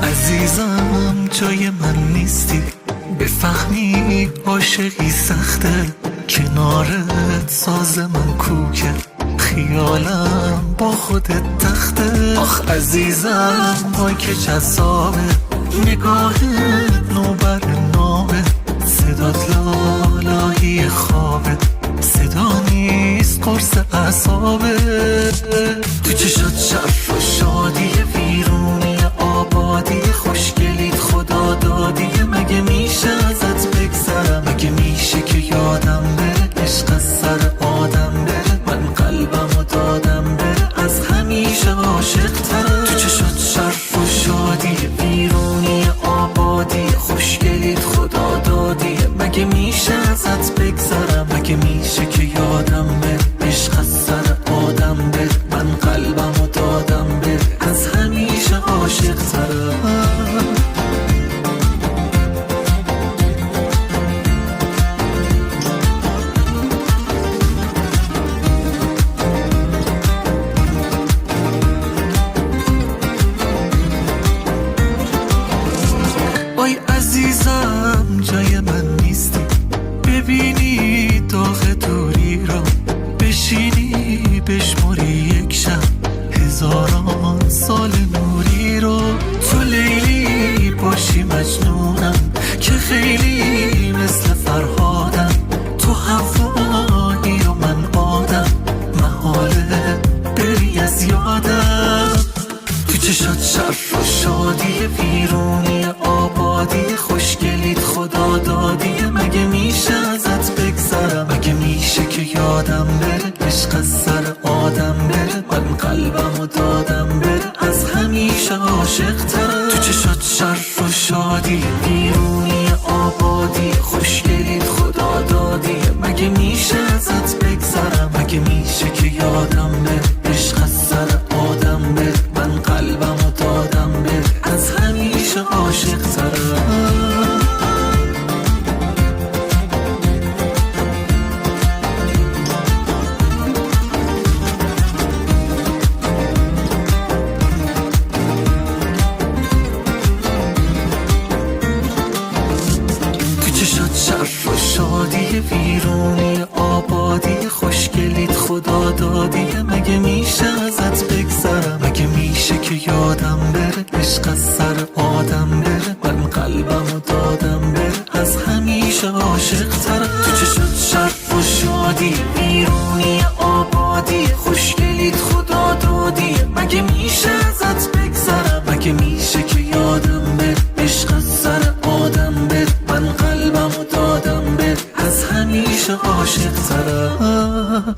عزیزم جای من نیستی، بفهمی عاشقی سخته، کنارت ساز من کوکه، خیالم با خودت تخته. آخ عزیزم وای که جذابه، نگاهت نوبر نامه، صدات لالایی خوابه، صدا نیست قرص اعصابه. تو چشات شرف و شادی، ویرونی آبادی، خوشگلیت خدا دادی، مگه میشه ازت بگذرم؟ مگه میشه که یادم بره عشق از سر آدم بره؟ من قلبمو دادم بره، از همیشه عاشق ترم. تو چشات شرف و شادی، ویرونی آبادی، خوشگلیت خدا دادی، مگه میشه ازت بگذرم؟ مگه میشه که یادم بره عشق از سر آدم بره؟ من قلبمو دادم بره، از همیشه عاشق ترم. وای عزیزم جای من نیستی، ببینی داغ دوری رو، بشینی بشمری یک شب هزاران سال نوری رو. تو لیلی باشی مجنونم که خیلی مثل فرهادم، تو هوایی و من آدم، محاله بری از یادم. تو چشات شرف و شادی، ویرونی آبادی، خوشگلیت خدا دادی، مگه میشه ازت بگذرم؟ مگه میشه که یادم بره عشق از سر آدم بره؟ من قلبمو دادم بره، از همیشه عاشق ترم. تو چشات شرف و شادی، ویرونی آبادی، خوشگلیت خدا دادی، مگه میشه ازت بگذرم؟ مگه میشه که یادم بره عشق از سر آدم بره؟ من قلبمو دادم بره، از همیشه عاشق ترم. شرف و شادی، ویرونی آبادی، خوشگلیت خدا دادی، مگه میشه ازت بگذرم؟ مگه میشه که یادم بره عشق از سر آدم بره؟ من قلبمو دادم بره، از همیشه عاشق ترم. تو چشات شرف و شادی، ویرونی آبادی، خوشگلیت خدا دادی، مگه میشه ازت بگذرم؟ مگه میشه که یادم بره عشق از سر آدم بره؟ من قلبمو دادم بره، از همیشه عاشق ترم.